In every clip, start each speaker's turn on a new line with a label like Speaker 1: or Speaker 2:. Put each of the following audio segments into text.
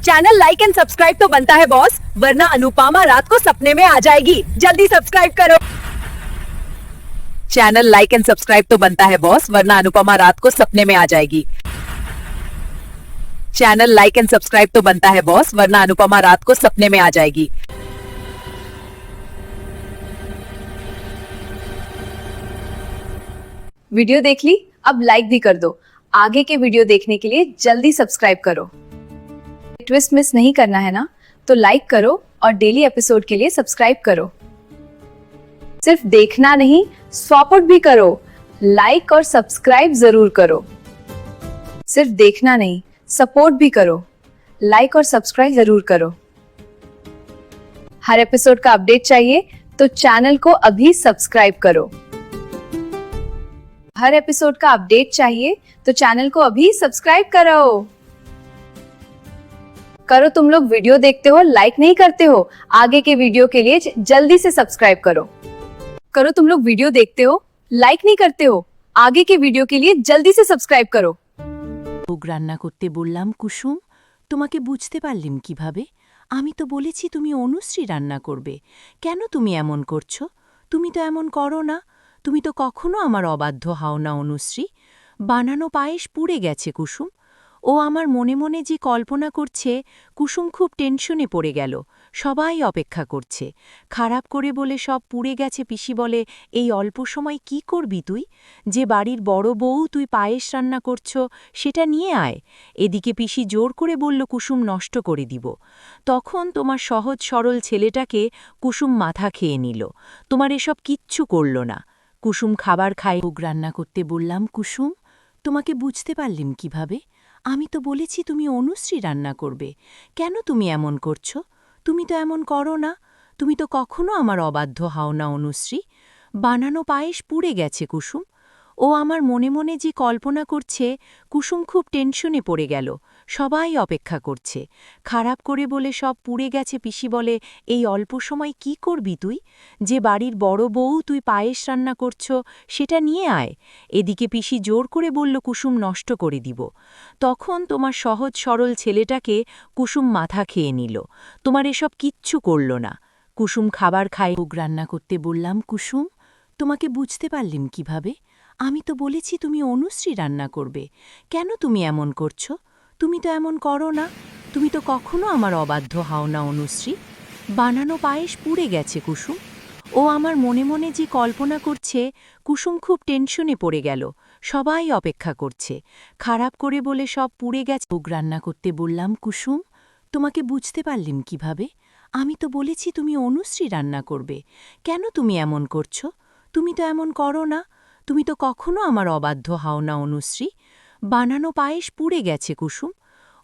Speaker 1: Channel like and subscribe तो बनता है बॉस, वरना अनुपमा रात को सपने में आ जाएगी। जल्दी सब्सक्राइब करो। चैनल लाइक एंड सब्सक्राइब तो बनता है बॉस, वरना अनुपमा रात को सपने में आ जाएगी। चैनल लाइक एंड सब्सक्राइब तो बनता है बॉस, वरना अनुपमा रात को सपने में आ जाएगी।
Speaker 2: वीडियो देख ली? अब लाइक भी कर दो। आगे के वीडियो देखने के लिए जल्दी सब्सक्राइब करो। ट्विस्ट मिस नहीं करना है ना, तो लाइक करो और डेली एपिसोड के लिए सब्सक्राइब करो। सिर्फ देखना नहीं, सपोर्ट भी करो। लाइक और सब्सक्राइब जरूर करो। सिर्फ देखना नहीं, सपोर्ट भी करो। लाइक और सब्सक्राइब जरूर करो। हर एपिसोड का अपडेट चाहिए तो चैनल को अभी सब्सक्राइब करो। हर एपिसोड का अपडेट चाहिए तो चैनल को अभी सब्सक्राइब करो। करो, तुम लोग वीडियो देखते हो, लाइक नहीं करते हो। आगे के वीडियो के लिए जल्दी से सब्सक्राइब करो। करो, तुम लोग वीडियो देखते हो, लाइक नहीं करते हो। आगे के वीडियो के लिए जल्दी से सब्सक्राइब करो।
Speaker 3: ভোগ রান্না করতে বললাম কুসুম, তোমাকে বুঝতে পারলাম কিভাবে? আমি তো বলেছি তুমি অনুশ্রী রান্না করবে, কেন তুমি এমন করছো? তুমি তো এমন করো না, তুমি তো কখনো আমার অবাধ্য হও না অনুশ্রী। বানানো পায়েস পুড়ে গেছে কুসুম। ও আমার মনে মনে যে কল্পনা করছে, কুসুম খুব টেনশনে পড়ে গেল। সবাই অপেক্ষা করছে। খারাপ করে বলে সব পুড়ে গেছে পিসি বলে, এই অল্প সময় কি করবি তুই? যে বাড়ির বড় বউ তুই পায়েস রান্না করছো, সেটা নিয়ে আয়। এদিকে পিসি জোর করে বলল কুসুম নষ্ট করে দিব। তখন তোমার সহজ সরল ছেলেটাকে কুসুম মাথা খেয়ে নিল। তোমার এসব কিচ্ছু করল না। কুসুম খাবার খায়। ভোগ রান্না করতে বললাম কুসুম, তোমাকে বুঝতে পারলাম কিভাবে? আমি তো বলেছি তুমি অনুশ্রী রান্না করবে, কেন তুমি এমন করছো? তুমি তো এমন করো না, তুমি তো কখনো আমার অবাধ্য হও না অনুশ্রী। বানানো পায়েস পুড়ে গেছে কুসুম। ও আমার মনে মনে যে কল্পনা করছে, কুসুম খুব টেনশনে পড়ে গেল। সবাই অপেক্ষা করছে। খারাপ করে বলে সব পুড়ে গেছে পিসি বলে, এই অল্প সময় কি করবি তুই? যে বাড়ির বড় বউ তুই পায়েস রান্না করছো, সেটা নিয়ে আয়। এদিকে পিসি জোর করে বলল কুসুম নষ্ট করে দিব। তখন তোমার সহজ সরল ছেলেটাকে কুসুম মাথা খেয়ে নিল। তোমার এসব কিচ্ছু করল না। কুসুম খাবার খায়। ভোগ রান্না করতে বললাম কুসুম, তোমাকে বুঝতে পারলাম কিভাবে? আমি তো বলেছি তুমি অনুশ্রী রান্না করবে, কেন তুমি এমন করছো? তুমি তো এমন করো না, তুমি তো কখনো আমার অবাধ্য হও না অনুশ্রী। বানানো পায়েস পুড়ে গেছে কুসুম। ও আমার মনে মনে যে কল্পনা করছে, কুসুম খুব টেনশনে পড়ে গেল। সবাই অপেক্ষা করছে। খারাপ করে বলে সব পুড়ে গেছে। ভোগ রান্না করতে বললাম কুসুম, তোমাকে বুঝতে পারলাম কিভাবে? আমি তো বলেছি তুমি অনুশ্রী রান্না করবে, কেন তুমি এমন করছো? তুমি তো এমন করো না, তুমি তো কখনো আমার অবাধ্য হও না অনুশ্রী। বানানো পায়েস পুড়ে গেছে কুসুম।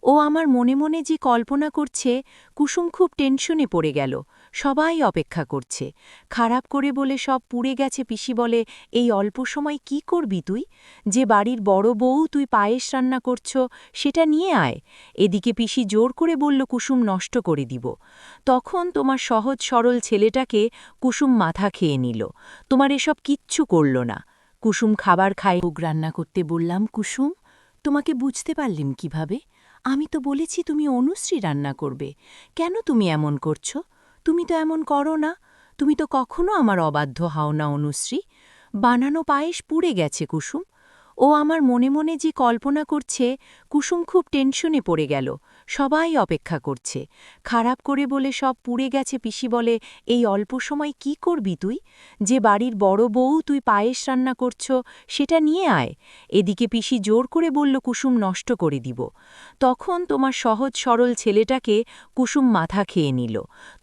Speaker 3: ও আমার মনে মনে যে কল্পনা করছে, কুসুম খুব টেনশনে পড়ে গেল। সবাই অপেক্ষা করছে। খারাপ করে বলে সব পুড়ে গেছে পিসি বলে, এই অল্প সময় কি করবি তুই? যে বাড়ির বড় বউ তুই পায়েস রান্না করছো, সেটা নিয়ে আয়। এদিকে পিসি জোর করে বলল কুসুম নষ্ট করে দিব। তখন তোমার সহজ সরল ছেলেটাকে কুসুম মাথা খেয়ে নিল। তোমার এসব কিচ্ছু করল না। কুসুম খাবার খায়। ভোগ রান্না করতে বললাম কুসুম, তোমাকে বুঝতে পারলাম কিভাবে? আমি তো বলেছি তুমি অনুশ্রী রান্না করবে, কেন তুমি এমন করছো? তুমি তো এমন করো না, তুমি তো কখনো আমার অবাধ্য হও না অনুশ্রী। বানানো পায়েস পুড়ে গেছে কুসুম। ও আমার মনে মনে যে কল্পনা করছে, কুসুম খুব টেনশনে পড়ে গেল। সবাই অপেক্ষা করছে। খারাপ করে বলে সব পুড়ে গেছে পিসি বলে, এই অল্প সময় কি করবি তুই? যে বাড়ির বড় বউ তুই পায়েস রান্না করছো, সেটা নিয়ে আয়। এদিকে পিসি জোর করে বলল কুসুম নষ্ট করে দিব। তখন তোমার সহজ সরল ছেলেটাকে কুসুম মাথা খেয়ে নিল।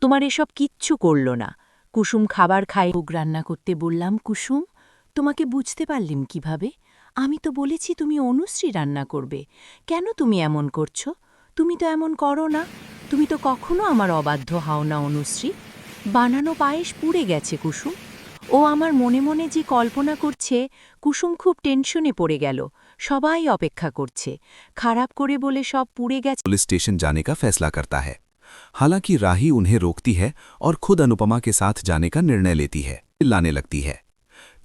Speaker 3: তোমার এসব কিচ্ছু করল না। কুসুম খাবার খায়। ভোগ রান্না করতে বললাম কুসুম, তোমাকে বুঝতে পারলাম কিভাবে? আমি তো বলেছি তুমি অনুশ্রী রান্না করবে, কেন তুমি এমন করছো? তুমি তো এমন করো না, তুমি তো কখনো আমার অবাধ্য হও না অনুশ্রী। বানানো পায়েস পুড়ে গেছে কুসুম। ও আমার মনে মনে যে কল্পনা করছে, কুসুম খুব টেনশনে পড়ে গেল। সবাই অপেক্ষা করছে। খারাপ করে বলে সব পুড়ে গেছে।
Speaker 4: पुलिस स्टेशन जाने का फैसला करता है। हालांकि राही उन्हें रोकती है और खुद अनुपमा के साथ जाने का निर्णय लेती है। चिल्लाने लगती है।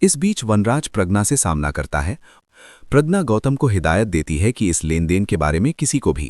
Speaker 4: इस बीच वनराज प्रज्ञा से सामना करता है। प्रज्ञा गौतम को हिदायत देती है कि इस लेनदेन के बारे में किसी को भी